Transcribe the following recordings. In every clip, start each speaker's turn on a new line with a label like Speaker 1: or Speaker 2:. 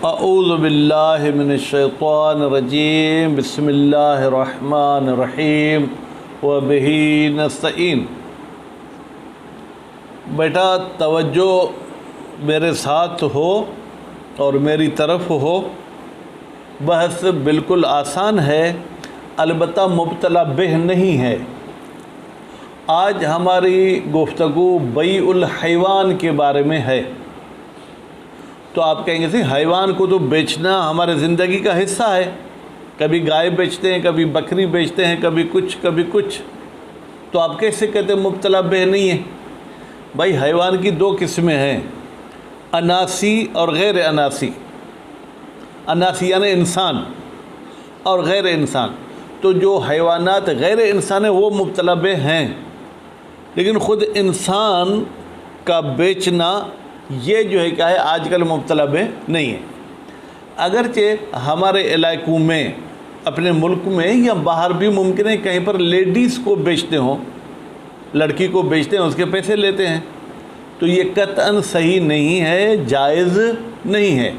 Speaker 1: اعوذ باللہ من الشیطان الرجیم بسم اللہ الرحمن الرحیم وبہ نستعین۔ بیٹا توجہ میرے ساتھ ہو اور میری طرف ہو۔ بحث بالکل آسان ہے، البتہ مبتلا بہ نہیں ہے۔ آج ہماری گفتگو بیع الحیوان کے بارے میں ہے۔ تو آپ کہیں گے حیوان کو تو بیچنا ہمارے زندگی کا حصہ ہے، کبھی گائے بیچتے ہیں، کبھی بکری بیچتے ہیں، کبھی کچھ، تو آپ کیسے کہتے ہیں مبتلا بہ نہیں ہے؟ بھائی حیوان کی دو قسمیں ہیں، اناسی اور غیر اناسی۔ اناسی یعنی انسان اور غیر انسان۔ تو جو حیوانات غیر انسان ہیں وہ مبتلا بہ ہیں، لیکن خود انسان کا بیچنا یہ جو ہے کیا ہے، آج کل مبتلا بہ نہیں ہے۔ اگرچہ ہمارے علاقوں میں، اپنے ملک میں یا باہر بھی ممکن ہے کہیں پر لیڈیز کو بیچتے ہوں، لڑکی کو بیچتے ہیں، اس کے پیسے لیتے ہیں، تو یہ قطعاً صحیح نہیں ہے، جائز نہیں ہے،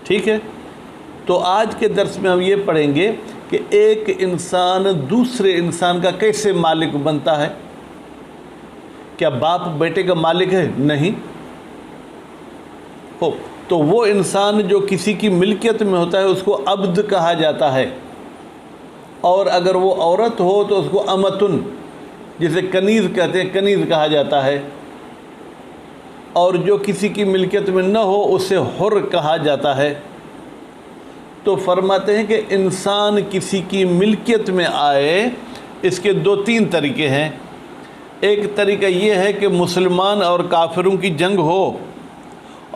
Speaker 1: ٹھیک ہے۔ تو آج کے درس میں ہم یہ پڑھیں گے کہ ایک انسان دوسرے انسان کا کیسے مالک بنتا ہے۔ کیا باپ بیٹے کا مالک ہے؟ نہیں۔ تو وہ انسان جو کسی کی ملکیت میں ہوتا ہے اس کو عبد کہا جاتا ہے، اور اگر وہ عورت ہو تو اس کو امتن، جسے کنیز کہتے ہیں، کنیز کہا جاتا ہے، اور جو کسی کی ملکیت میں نہ ہو اسے حر کہا جاتا ہے۔ تو فرماتے ہیں کہ انسان کسی کی ملکیت میں آئے، اس کے دو تین طریقے ہیں۔ ایک طریقہ یہ ہے کہ مسلمان اور کافروں کی جنگ ہو،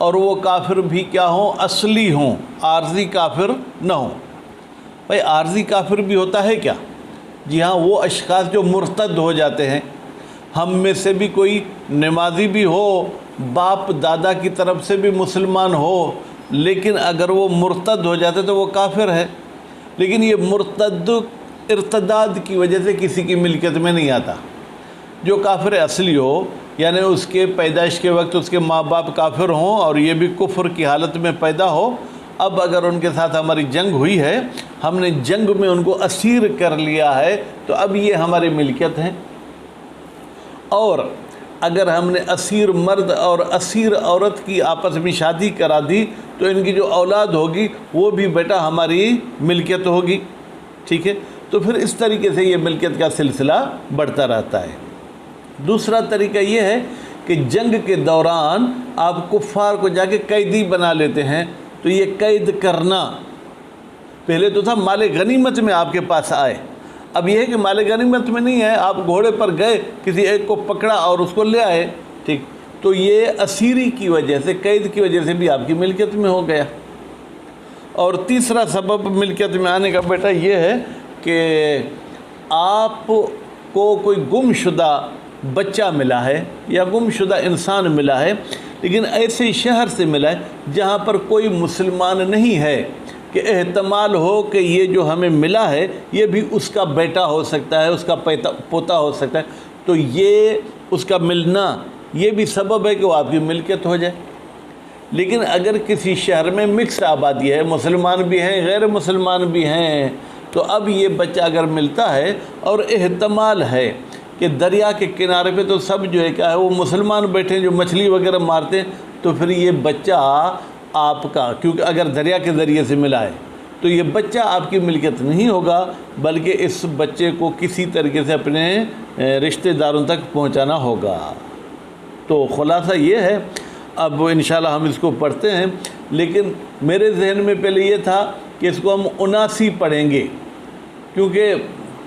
Speaker 1: اور وہ کافر بھی کیا ہوں، اصلی ہوں، عارضی کافر نہ ہوں۔ بھائی عارضی کافر بھی ہوتا ہے کیا؟ جی ہاں، وہ اشخاص جو مرتد ہو جاتے ہیں۔ ہم میں سے بھی کوئی نمازی بھی ہو، باپ دادا کی طرف سے بھی مسلمان ہو، لیکن اگر وہ مرتد ہو جاتے تو وہ کافر ہے۔ لیکن یہ مرتد ارتداد کی وجہ سے کسی کی ملکیت میں نہیں آتا۔ جو کافر اصلی ہو، یعنی اس کے پیدائش کے وقت اس کے ماں باپ کافر ہوں اور یہ بھی کفر کی حالت میں پیدا ہو، اب اگر ان کے ساتھ ہماری جنگ ہوئی ہے، ہم نے جنگ میں ان کو اسیر کر لیا ہے، تو اب یہ ہماری ملکیت ہے۔ اور اگر ہم نے اسیر مرد اور اسیر عورت کی آپس میں شادی کرا دی تو ان کی جو اولاد ہوگی وہ بھی بیٹا ہماری ملکیت ہوگی، ٹھیک ہے۔ تو پھر اس طریقے سے یہ ملکیت کا سلسلہ بڑھتا رہتا ہے۔ دوسرا طریقہ یہ ہے کہ جنگ کے دوران آپ کفار کو جا کے قیدی بنا لیتے ہیں، تو یہ قید کرنا پہلے تو تھا مال غنیمت میں آپ کے پاس آئے، اب یہ ہے کہ مال غنیمت میں نہیں ہے، آپ گھوڑے پر گئے، کسی ایک کو پکڑا اور اس کو لے آئے، ٹھیک، تو یہ اسیری کی وجہ سے، قید کی وجہ سے بھی آپ کی ملکیت میں ہو گیا۔ اور تیسرا سبب ملکیت میں آنے کا بیٹا یہ ہے کہ آپ کو کوئی گم شدہ بچہ ملا ہے یا گم شدہ انسان ملا ہے، لیکن ایسے شہر سے ملا ہے جہاں پر کوئی مسلمان نہیں ہے، کہ احتمال ہو کہ یہ جو ہمیں ملا ہے یہ بھی اس کا بیٹا ہو سکتا ہے، اس کا پوتا ہو سکتا ہے، تو یہ اس کا ملنا یہ بھی سبب ہے کہ وہ آپ کی ملکیت ہو جائے۔ لیکن اگر کسی شہر میں مکس آبادی ہے، مسلمان بھی ہیں، غیر مسلمان بھی ہیں، تو اب یہ بچہ اگر ملتا ہے اور احتمال ہے کہ دریا کے کنارے پہ تو سب جو ہے کیا ہے وہ مسلمان بیٹھے ہیں جو مچھلی وغیرہ مارتے ہیں، تو پھر یہ بچہ آپ کا، کیونکہ اگر دریا کے ذریعے سے ملا ہے تو یہ بچہ آپ کی ملکیت نہیں ہوگا، بلکہ اس بچے کو کسی طریقے سے اپنے رشتہ داروں تک پہنچانا ہوگا۔ تو خلاصہ یہ ہے، اب انشاءاللہ ہم اس کو پڑھتے ہیں، لیکن میرے ذہن میں پہلے یہ تھا کہ اس کو ہم اناسی پڑھیں گے، کیونکہ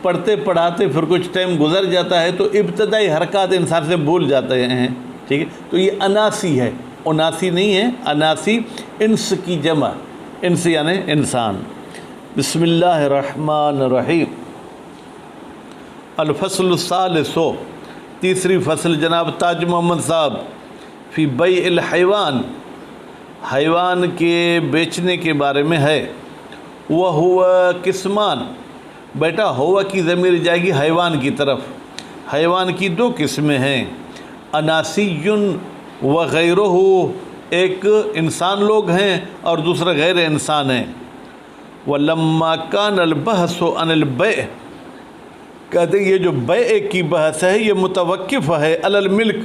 Speaker 1: پڑھتے پڑھاتے پھر کچھ ٹائم گزر جاتا ہے تو ابتدائی حرکات انسان سے بھول جاتے ہیں، ٹھیک ہے۔ تو یہ اناسی ہے، اناسی نہیں ہے، اناسی، انس کی جمع، انس یعنی انسان۔ بسم اللہ الرحمن الرحیم۔ الفصل الثالث، تیسری فصل جناب تاج محمد صاحب، فی بیع الحیوان، حیوان کے بیچنے کے بارے میں ہے۔ وَهُوَ قسمان، بیٹا ہوا کی ضمیر جائے گی حیوان کی طرف۔ حیوان کی دو قسمیں ہیں، اناسی وغیرہ، ایک انسان لوگ ہیں اور دوسرا غیر انسان ہیں۔ وَلَمَّا كَانَ الْبَحْثُ عَنِ الْبَيْعِ، کہتے ہیں یہ جو بیع کی بحث ہے یہ متوقف ہے علی الملک،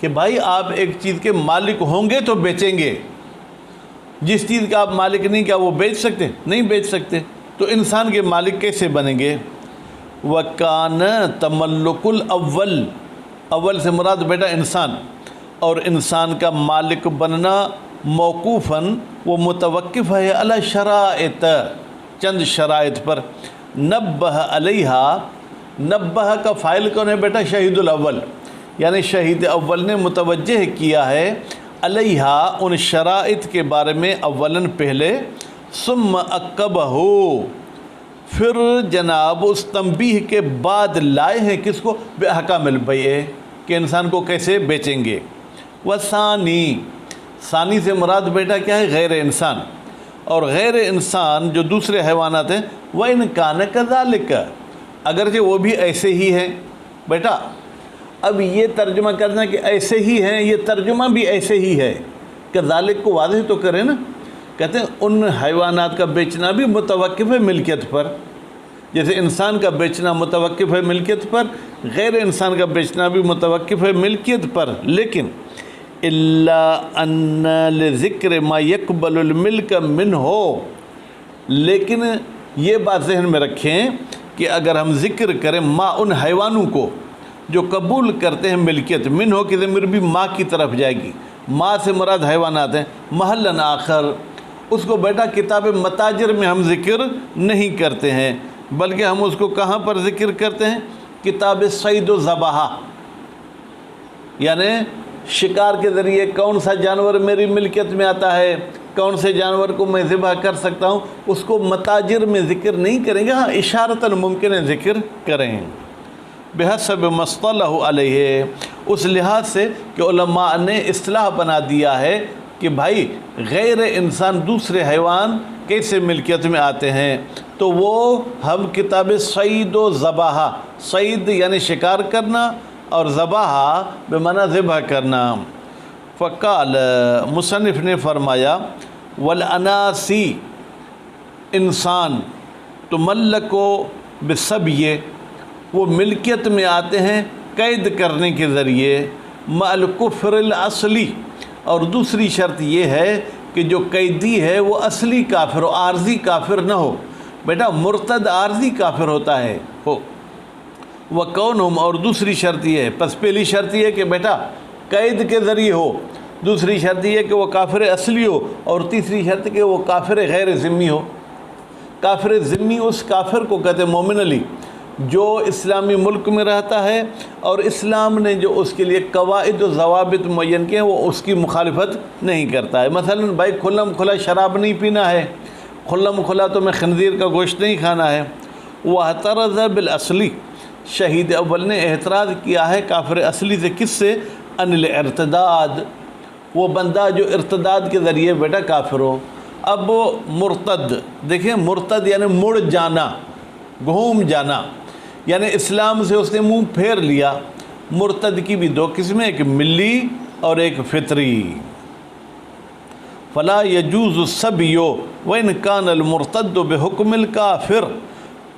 Speaker 1: کہ بھائی آپ ایک چیز کے مالک ہوں گے تو بیچیں گے، جس چیز کا آپ مالک نہیں، کیا وہ بیچ سکتے؟ نہیں بیچ سکتے، تو انسان کے مالک کیسے بنیں گے؟ وَكَانَ تَمَلُّكُ الْأَوَّلِ، اول سے مراد بیٹا انسان، اور انسان کا مالک بننا موقوفاً وہ متوقف ہے علی شرائط، چند شرائط پر۔ نبہ علیہا، نبہ کا فاعل کون ہے بیٹا؟ شہید الاول، یعنی شہید اول نے متوجہ کیا ہے علیہا، ان شرائط کے بارے میں اولاً پہلے، ثم عقبہ، پھر جناب اس تنبیہ کے بعد لائے ہیں کس کو؟ بِأَحْكَامِ الْبَيْعِ، کہ انسان کو کیسے بیچیں گے۔ وثانی، ثانی سے مراد بیٹا کیا ہے؟ غیر انسان، اور غیر انسان جو دوسرے حیوانات ہیں، وَإِنْ كَانَ كَذَلِكَ، اگرچہ وہ بھی ایسے ہی ہیں بیٹا۔ اب یہ ترجمہ کرنا کہ ایسے ہی ہیں، یہ ترجمہ بھی ایسے ہی ہے، کذالک کو واضح تو کریں نا۔ کہتے ہیں ان حیوانات کا بیچنا بھی متوقف ہے ملکیت پر، جیسے انسان کا بیچنا متوقف ہے ملکیت پر، غیر انسان کا بیچنا بھی متوقف ہے ملکیت پر، لیکن اِلَّا أَنَّ لِذِكْرِ مَا يَقْبَلُ الْمِلْكَ مِنْهُ، لیکن یہ بات ذہن میں رکھیں کہ اگر ہم ذکر کریں ما ان حیوانوں کو جو قبول کرتے ہیں ملکیت، منہ کی ضمیر بھی ماں کی طرف جائے گی، ماں سے مراد حیوانات ہیں، محلاً آخر، اس کو بیٹا کتاب متاجر میں ہم ذکر نہیں کرتے ہیں، بلکہ ہم اس کو کہاں پر ذکر کرتے ہیں؟ کتاب صید و ذبح، یعنی شکار کے ذریعے کون سا جانور میری ملکیت میں آتا ہے، کون سے جانور کو میں ذبح کر سکتا ہوں، اس کو متاجر میں ذکر نہیں کریں گے، ہاں اشارتاً ممکن ہے ذکر کریں، بحسب مصطلح علیہ، اس لحاظ سے کہ علماء نے اصطلاح بنا دیا ہے کہ بھائی غیر انسان دوسرے حیوان کیسے ملکیت میں آتے ہیں، تو وہ ہم کتاب صید و ذبح، صید یعنی شکار کرنا اور ذبح بمعنی ذبح کرنا۔ فقال، مصنف نے فرمایا، والاناسی، انسان، تملکو بسبیہ، وہ ملکیت میں آتے ہیں قید کرنے کے ذریعے، مع الکفر الاصلی، اور دوسری شرط یہ ہے کہ جو قیدی ہے وہ اصلی کافر ہو، عارضی کافر نہ ہو، بیٹا مرتد عارضی کافر ہوتا ہے ہو، وَكَوْنُهُمْ، اور دوسری شرط یہ ہے، پس پہلی شرط یہ ہے کہ بیٹا قید کے ذریعے ہو، دوسری شرط یہ ہے کہ وہ کافر اصلی ہو، اور تیسری شرط کہ وہ کافر غیر ذمی ہو۔ کافر ذمی اس کافر کو کہتے ہیں مومن علی، جو اسلامی ملک میں رہتا ہے اور اسلام نے جو اس کے لیے قواعد و ضوابط معین کیے ہیں وہ اس کی مخالفت نہیں کرتا ہے۔ مثلا بھائی کھلم کھلا شراب نہیں پینا ہے، کھلم کھلا تو میں خنزیر کا گوشت نہیں کھانا ہے۔ وَاعْتَرَضَ بِالْأَصْلِ، شہید اول نے اعتراض کیا ہے کافر اصلی سے، کس سے؟ ان الارتداد، وہ بندہ جو ارتداد کے ذریعے بیٹا کافر ہو۔ اب مرتد، دیکھیں مرتد یعنی مڑ جانا، گھوم جانا، یعنی اسلام سے اس نے منہ پھیر لیا۔ مرتد کی بھی دو قسمیں، ایک ملی اور ایک فطری۔ فلا یجوز السبی وان کان المرتد بحکم الکافر،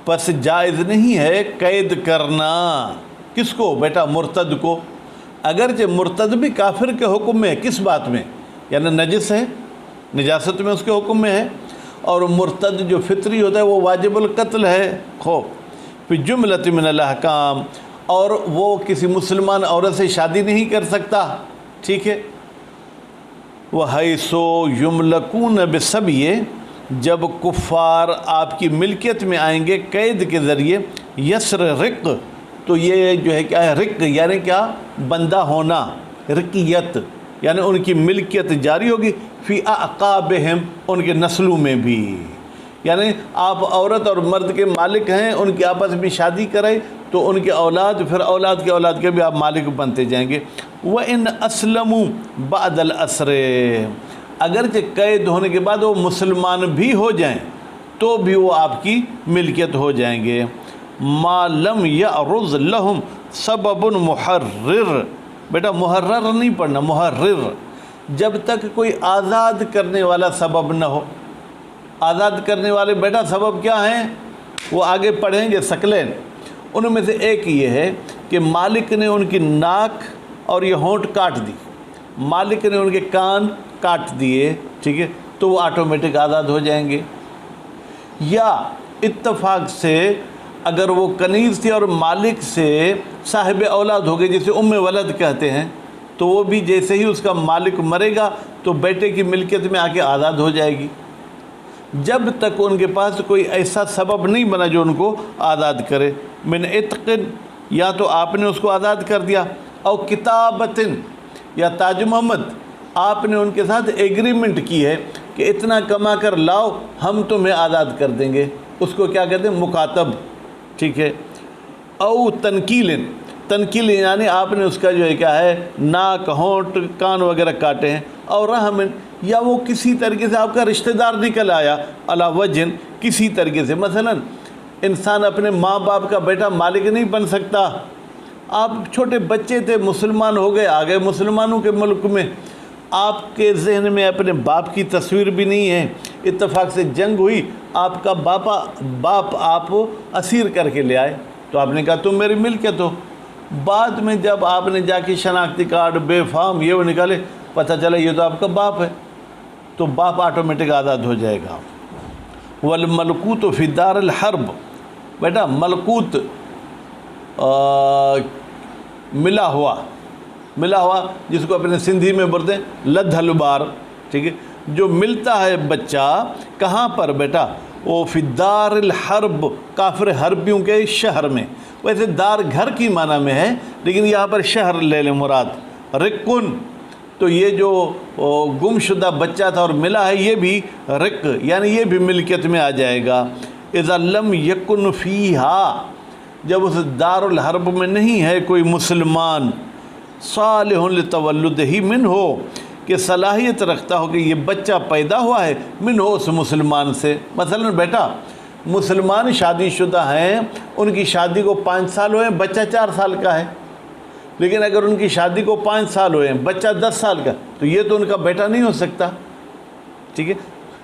Speaker 1: پس جائز نہیں ہے قید کرنا، کس کو؟ بیٹا مرتد کو، اگرچہ مرتد بھی کافر کے حکم میں ہے، کس بات میں؟ یعنی نجس ہے، نجاست میں اس کے حکم میں ہے، اور مرتد جو فطری ہوتا ہے وہ واجب القتل ہے۔ خوب فی جملۃ من الاحکام، اور وہ کسی مسلمان عورت سے شادی نہیں کر سکتا، ٹھیک ہے۔ وَحَيْثُ يُمْلَكُونَ بِالسَّبْيِ، جب کفار آپ کی ملکیت میں آئیں گے قید کے ذریعے، یسر رق، تو یہ جو ہے کیا ہے؟ رق یعنی کیا؟ بندہ ہونا، رقیت یعنی ان کی ملکیت جاری ہوگی، فی اعقابہم، ان کے نسلوں میں بھی، یعنی آپ عورت اور مرد کے مالک ہیں، ان کی آپس میں شادی کریں تو ان کے اولاد، پھر اولاد کے اولاد کے بھی آپ مالک بنتے جائیں گے۔ وَإِنْ أَسْلَمُوا بَعْدَ الْأَسْرِ، اگرچہ قید ہونے کے بعد وہ مسلمان بھی ہو جائیں تو بھی وہ آپ کی ملکیت ہو جائیں گے۔ مَا لَمْ يَعْرُضْ لَهُمْ سَبَبٌ مُحَرِّرٌ، بیٹا محرر نہیں پڑھنا، محرر، جب تک کوئی آزاد کرنے والا سبب نہ ہو۔ آزاد کرنے والے بیٹا سبب کیا ہیں؟ وہ آگے پڑھیں گے ثقلین۔ ان میں سے ایک یہ ہے کہ مالک نے ان کی ناک اور یہ ہونٹ کاٹ دی، مالک نے ان کے کان کاٹ دیے، ٹھیک ہے، تو وہ آٹومیٹک آزاد ہو جائیں گے۔ یا اتفاق سے اگر وہ کنیز تھی اور مالک سے صاحب اولاد ہو گئے، جسے ام ولد کہتے ہیں، تو وہ بھی جیسے ہی اس کا مالک مرے گا تو بیٹے کی ملکیت میں آ کے آزاد ہو جائے گی، جب تک ان کے پاس کوئی ایسا سبب نہیں بنا جو ان کو آزاد کرے۔ من عتق، یا تو آپ نے اس کو آزاد کر دیا، او کتابتن، یا تاج محمد آپ نے ان کے ساتھ ایگریمنٹ کی ہے کہ اتنا کما کر لاؤ ہم تمہیں آزاد کر دیں گے، اس کو کیا کہتے ہیں؟ مکاتب، ٹھیک ہے۔ او تنکیل، تنکیل یعنی آپ نے اس کا جو ہے کیا ہے ناک، ہونٹ، کان وغیرہ کاٹے ہیں۔ اور رحم، یا وہ کسی طریقے سے آپ کا رشتہ دار نکل آیا، علی وجہ، کسی طریقے سے، مثلا انسان اپنے ماں باپ کا بیٹا مالک نہیں بن سکتا۔ آپ چھوٹے بچے تھے، مسلمان ہو گئے، آ گئے مسلمانوں کے ملک میں، آپ کے ذہن میں اپنے باپ کی تصویر بھی نہیں ہے، اتفاق سے جنگ ہوئی، آپ کا باپ آپ اسیر کر کے لے آئے، تو آپ نے کہا تم میری ملکیت ہو۔ بعد میں جب آپ نے جا کے شناختی کارڈ، بے فارم، یہ وہ نکالے، پتہ چلا یہ تو آپ کا باپ ہے، تو باپ آٹومیٹک آزاد ہو جائے گا۔ والملکوت فی دار الحرب، بیٹا ملکوت ملا ہوا جس کو اپنے سندھی میں بولتے ہیں لدھل بار، ٹھیک ہے، جو ملتا ہے بچہ کہاں پر بیٹا؟ وہ فی دار الحرب، کافر حربیوں کے شہر میں۔ ویسے دار گھر کی معنی میں ہے، لیکن یہاں پر شہر لے لیں مراد۔ رکن، تو یہ جو گم شدہ بچہ تھا اور ملا ہے، یہ بھی رق، یعنی یہ بھی ملکیت میں آ جائے گا۔ اذا لم یکن فیہا، جب اس دار الحرب میں نہیں ہے کوئی مسلمان، صالح لتولدہ من ہو، کہ صلاحیت رکھتا ہو کہ یہ بچہ پیدا ہوا ہے، من ہو اس مسلمان سے۔ مثلا بیٹا مسلمان شادی شدہ ہیں، ان کی شادی کو 5 سال ہوئے ہیں، بچہ 4 سال کا ہے، لیکن اگر ان کی شادی کو 5 سال ہوئے ہیں، بچہ 10 سال کا، تو یہ تو ان کا بیٹا نہیں ہو سکتا، ٹھیک ہے۔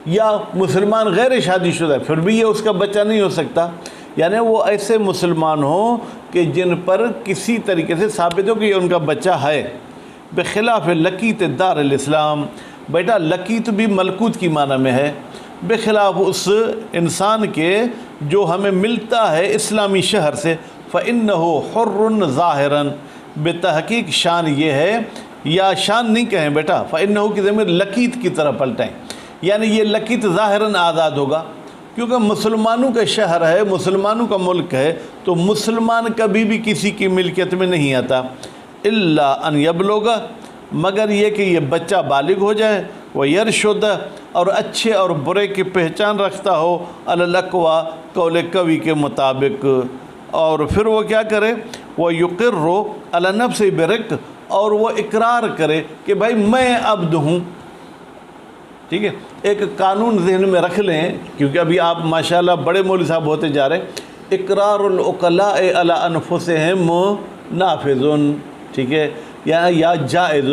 Speaker 1: یا مسلمان غیر شادی شدہ ہے، پھر بھی یہ اس کا بچہ نہیں ہو سکتا، یعنی وہ ایسے مسلمان ہوں کہ جن پر کسی طریقے سے ثابت ہو کہ یہ ان کا بچہ ہے۔ بخلاف لقیت دار الاسلام، بیٹا لقیت بھی ملکوت کی معنی میں ہے، بخلاف اس انسان کے جو ہمیں ملتا ہے اسلامی شہر سے۔ فَإِنَّهُ حُرٌّ ظَاهِرًا، بتحقیق شان یہ ہے، یا شان نہیں کہیں بیٹا، فَإِنَّهُ کی ضمیر لقیت کی طرف پلٹائیں، یعنی یہ لقیت ظاہراً آزاد ہوگا، کیونکہ مسلمانوں کا شہر ہے، مسلمانوں کا ملک ہے، تو مسلمان کبھی بھی کسی کی ملکیت میں نہیں آتا۔ الا ان یبلغ، مگر یہ کہ یہ بچہ بالغ ہو جائے، وہ یرشد، اور اچھے اور برے کی پہچان رکھتا ہو، علی الاقوی، قول قوی کے مطابق، اور پھر وہ کیا کرے؟ وہ یقر علی نفسہ برق، اور وہ اقرار کرے کہ بھائی میں عبد ہوں، ٹھیک ہے۔ ایک قانون ذہن میں رکھ لیں، کیونکہ ابھی آپ ماشاءاللہ بڑے مولوی صاحب ہوتے جا رہے ہیں، اقرار العقلاء علی انفسہم نافذ، ٹھیک ہے، یا جائز۔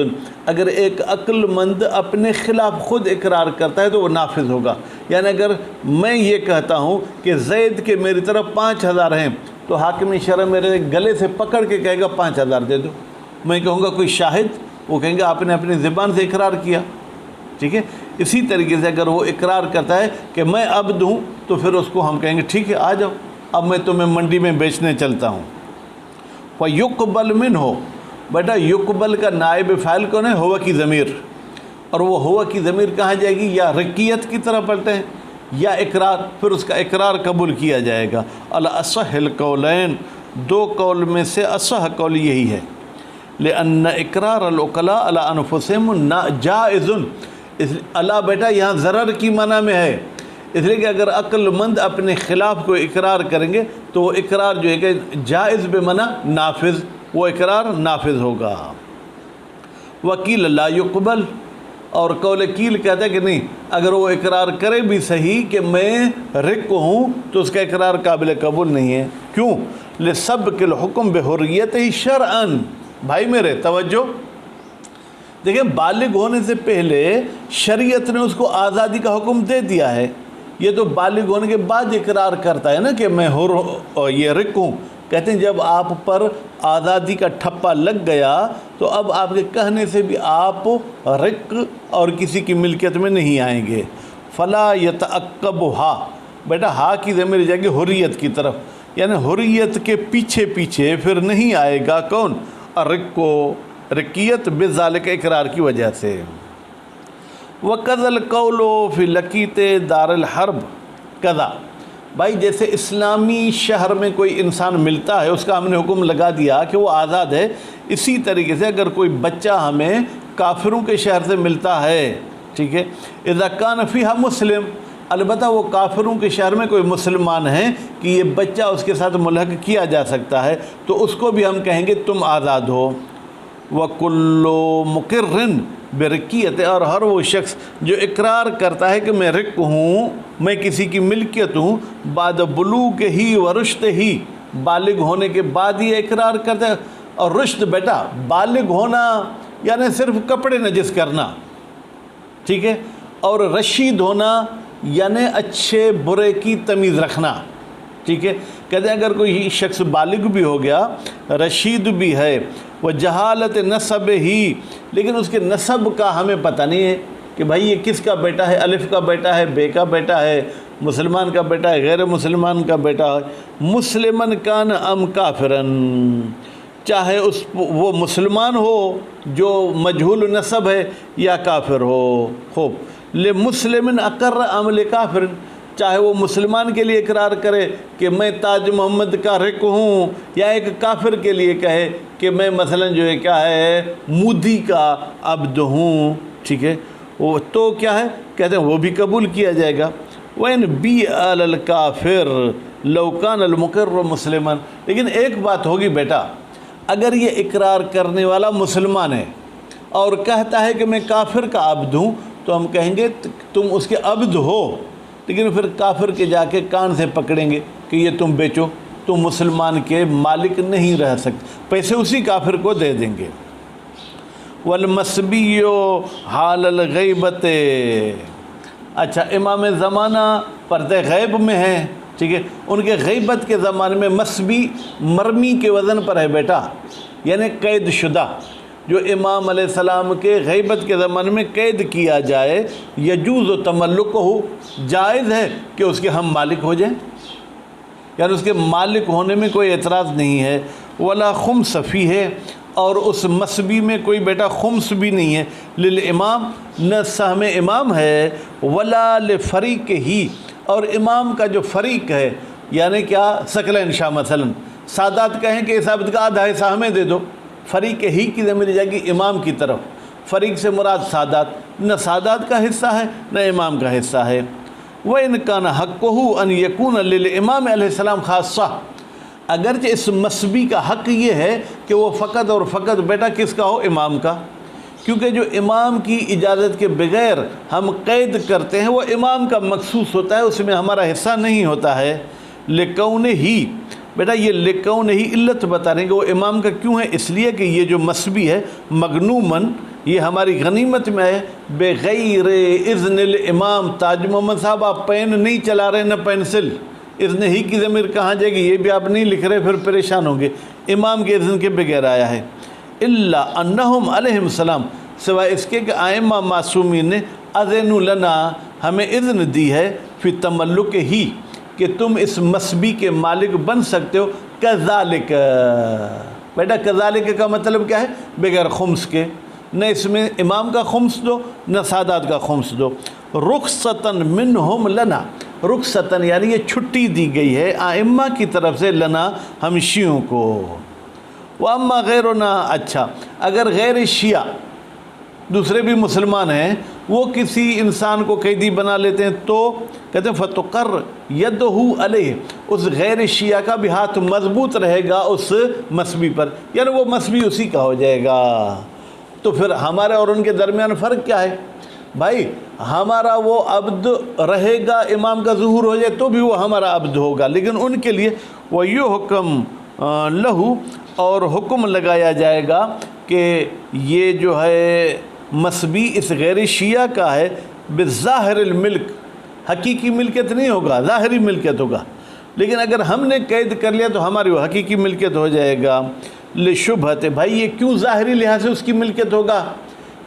Speaker 1: اگر ایک عقل مند اپنے خلاف خود اقرار کرتا ہے تو وہ نافذ ہوگا، یعنی اگر میں یہ کہتا ہوں کہ زید کے میری طرف 5000 ہیں، تو حاکم شرع میرے گلے سے پکڑ کے کہے گا 5000 دے دو، میں کہوں گا کوئی شاہد، وہ کہیں گے آپ نے اپنی زبان سے اقرار کیا، ٹھیک ہے۔ اسی طریقے سے اگر وہ اقرار کرتا ہے کہ میں عبد ہوں، تو پھر اس کو ہم کہیں گے ٹھیک ہے آ جاؤ، اب میں تمہیں منڈی میں بیچنے چلتا ہوں۔ وَيُقْبَلْ مِنْهُ، بیٹا یقبل کا نائب فاعل کون ہے؟ ہوا کی ضمیر، اور وہ ہوا کی ضمیر کہاں جائے گی؟ یا رقیت کی طرف پلٹے ہیں، یا اقرار، پھر اس کا اقرار قبول کیا جائے گا۔ الاصح القولین، 2 قول میں سے اصح قول یہی ہے، لأن اقرار العقلاء علی انفسہم جائز، اللہ بیٹا یہاں ضرر کی معنی میں ہے، اس لیے کہ اگر عقل مند اپنے خلاف کوئی اقرار کریں گے تو وہ اقرار جو ہے کہ جائز بمعنی نافذ، وہ اقرار نافذ ہوگا۔ وکیل لا یقبل، اور قول کیل کہتا ہے کہ نہیں، اگر وہ اقرار کرے بھی صحیح کہ میں رق ہوں، تو اس کا اقرار قابل قبول نہیں ہے۔ کیوں؟ لسبق الحکم بحریتہ شرعاً، بھائی میرے توجہ، دیکھیں بالغ ہونے سے پہلے شریعت نے اس کو آزادی کا حکم دے دیا ہے، یہ تو بالغ ہونے کے بعد اقرار کرتا ہے نا کہ میں یہ رق ہوں۔ کہتے ہیں جب آپ پر آزادی کا ٹھپا لگ گیا تو اب آپ کے کہنے سے بھی آپ رق اور کسی کی ملکیت میں نہیں آئیں گے۔ فلا یتعقبھا، بیٹا ہا کی ضمیر جائے گی حریت کی طرف، یعنی حریت کے پیچھے پیچھے پھر نہیں آئے گا کون؟ الرق، رقیت بذالک اقرار کی وجہ سے۔ وَقَذَا الْقَوْلُ فِي لَقِيتِ دَارِ الْحَرْبِ قضا، بھائی جیسے اسلامی شہر میں کوئی انسان ملتا ہے اس کا ہم نے حکم لگا دیا کہ وہ آزاد ہے، اسی طریقے سے اگر کوئی بچہ ہمیں کافروں کے شہر سے ملتا ہے، ٹھیک ہے، اذا کان فیہا مسلم، البتہ وہ کافروں کے شہر میں کوئی مسلمان ہیں کہ یہ بچہ اس کے ساتھ ملحق کیا جا سکتا ہے، تو اس کو بھی ہم کہیں گے تم آزاد ہو۔ وَكُلُّ مُقِرٍ برقیت، اور ہر وہ شخص جو اقرار کرتا ہے کہ میں رق ہوں، میں کسی کی ملکیت ہوں، بعد بلوغ ہی و رشد ہی، بالغ ہونے کے بعد یہ اقرار کرتا ہے۔ اور رشد بیٹا بالغ ہونا یعنی صرف کپڑے نجس کرنا، ٹھیک ہے، اور رشید ہونا یعنی اچھے برے کی تمیز رکھنا، ٹھیک ہے۔ کہتے ہیں اگر کوئی شخص بالغ بھی ہو گیا، رشید بھی ہے، وہ جہالت نسب ہی، لیکن اس کے نسب کا ہمیں پتہ نہیں ہے کہ بھائی یہ کس کا بیٹا ہے، الف کا بیٹا ہے، بے کا بیٹا ہے، مسلمان کا بیٹا ہے، غیر مسلمان کا بیٹا ہے، مسلمن کان ام کافرن، چاہے وہ مسلمان ہو جو مجہول نسب ہے یا کافر ہو۔ خوب، لمسلم اقر ام لکافر، چاہے وہ مسلمان کے لیے اقرار کرے کہ میں تاج محمد کا رق ہوں، یا ایک کافر کے لیے کہے کہ میں مثلا جو ہے کیا ہے مودی کا عبد ہوں، ٹھیک ہے، وہ تو کیا ہے کہتے ہیں وہ بھی قبول کیا جائے گا۔ وَإِنْ بِيَعَ الْكَافِرُ لَوْ كَانَ الْمُقِرُّ مُسْلِمًا، لیکن ایک بات ہوگی بیٹا، اگر یہ اقرار کرنے والا مسلمان ہے اور کہتا ہے کہ میں کافر کا عبد ہوں، تو ہم کہیں گے تم اس کے عبد ہو، لیکن پھر کافر کے جا کے کان سے پکڑیں گے کہ یہ تم بیچو، تم مسلمان کے مالک نہیں رہ سکتے، پیسے اسی کافر کو دے دیں گے۔ والمسبی حال الغیبت، اچھا امام زمانہ پردہ غیب میں ہے، ٹھیک ہے، ان کے غیبت کے زمانے میں مسبی مرمی کے وزن پر ہے بیٹا، یعنی قید شدہ، جو امام علیہ السلام کے غیبت کے زمانے میں قید کیا جائے، یجوز و تملک ہو، جائز ہے کہ اس کے ہم مالک ہو جائیں، یعنی اس کے مالک ہونے میں کوئی اعتراض نہیں ہے۔ ولا خمس فی ہے، اور اس مسبی میں کوئی بیٹا خمس بھی نہیں ہے، للامام، نہ سہم امام ہے، ولا لفریق ہی، اور امام کا جو فریق ہے یعنی کیا ثقلین شاہ مثلا سادات کہیں کہ اس عبد کا آدھا حصہ ہمیں دے دو، فریق ہی کی ضمیر جائے گی امام کی طرف، فریق سے مراد سادات، نہ سادات کا حصہ ہے نہ امام کا حصہ ہے۔ وَإِنْ كَانَ حَقُّهُ أَنْ يَكُونَ لِلْإِمَامِ علیہ السلام خاصہ، اگرچہ اس مسبی کا حق یہ ہے کہ وہ فقط اور فقط بیٹا کس کا ہو، امام کا، کیونکہ جو امام کی اجازت کے بغیر ہم قید کرتے ہیں وہ امام کا مخصوص ہوتا ہے، اس میں ہمارا حصہ نہیں ہوتا ہے۔ لِكَوْنِ ہی، بیٹا یہ لِكَوْنِ ہی علت بتا رہے ہیں کہ وہ امام کا کیوں ہے، اس لیے کہ یہ جو مسبی ہے مغنومن، یہ ہماری غنیمت میں ہے، بغیر اذن الامام، تاج محمد صاحب آپ پین نہیں چلا رہے نہ پینسل، اذن ہی کی ضمیر کہاں جائے گی، یہ بھی آپ نہیں لکھ رہے، پھر پریشان ہوں گے، امام کے اذن کے بغیر آیا ہے۔ الا انہم علیہم السلام، سوائے اس کے کہ ائمہ معصومین نے اذن لنا، ہمیں اذن دی ہے، فی تملک ہی، کہ تم اس مسبی کے مالک بن سکتے ہو، کذالک، بیٹا کذالک کا مطلب کیا ہے، بغیر خمس کے، نہ اس میں امام کا خمس دو نہ سادات کا خمس دو۔ رخصتاً منہم لنا، رخصتاً یعنی یہ چھٹی دی گئی ہے ائمہ کی طرف سے، لنا ہم شیعوں کو۔ وَأَمَّا غَيْرُنَا، اچھا اگر غیر شیعہ دوسرے بھی مسلمان ہیں وہ کسی انسان کو قیدی بنا لیتے ہیں تو کہتے ہیں فَتُقَرْ يَدُهُ عَلَيْهِ، اس غیر شیعہ کا بھی ہاتھ مضبوط رہے گا اس مسبی پر، یعنی وہ مسبی اسی کا ہو جائے گا۔ تو پھر ہمارے اور ان کے درمیان فرق کیا ہے بھائی، ہمارا وہ عبد رہے گا، امام کا ظہور ہو جائے تو بھی وہ ہمارا عبد ہوگا، لیکن ان کے لیے وَيُحْكَمْ لَهُ، اور حکم لگایا جائے گا کہ یہ جو ہے مسبی اس غیر شیعہ کا ہے بظاہر الملک، حقیقی ملکیت نہیں ہوگا، ظاہری ملکیت ہوگا، لیکن اگر ہم نے قید کر لیا تو ہماری وہ حقیقی ملکیت ہو جائے گا۔ لشبہت، بھائی یہ کیوں ظاہری لحاظ سے اس کی ملکیت ہوگا؟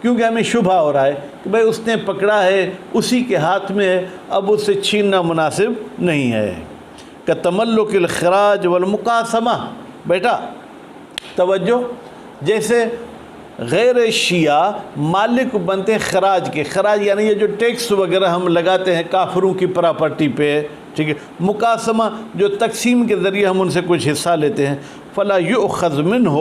Speaker 1: کیونکہ ہمیں شبہ ہو رہا ہے کہ بھائی اس نے پکڑا ہے، اسی کے ہاتھ میں ہے، اب اس سے چھیننا مناسب نہیں ہے۔ کتملک الخراج والمقاسمہ، بیٹا توجہ، جیسے غیر شیعہ مالک بنتے ہیں خراج کے، خراج یعنی یہ جو ٹیکس وغیرہ ہم لگاتے ہیں کافروں کی پراپرٹی پہ، ٹھیک ہے، مقاسمہ جو تقسیم کے ذریعے ہم ان سے کچھ حصہ لیتے ہیں، فلا یؤخذ منہ،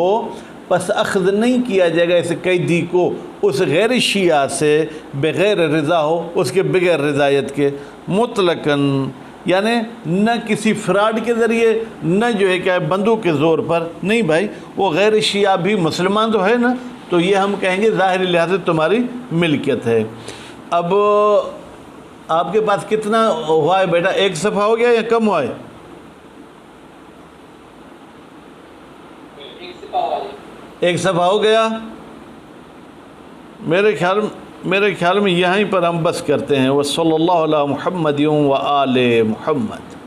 Speaker 1: پس اخذ نہیں کیا جائے گا اس قیدی کو اس غیر شیعہ سے بغیر رضا ہو، اس کے بغیر رضایت کے، مطلقاً، یعنی نہ کسی فراڈ کے ذریعے، نہ جو ہے کیا بندوں کے زور پر، نہیں بھائی وہ غیر شیعہ بھی مسلمان تو ہے نا، تو یہ ہم کہیں گے ظاہری لحاظ سے تمہاری ملکیت ہے۔ اب آپ کے پاس کتنا ہوا ہے بیٹا؟ ایک صفحہ ہو گیا یا کم ہوا ہے؟ ایک صفحہ ہو گیا؟ میرے خیال میں یہیں پر ہم بس کرتے ہیں۔ وصلی اللہ علی محمد و آل محمد۔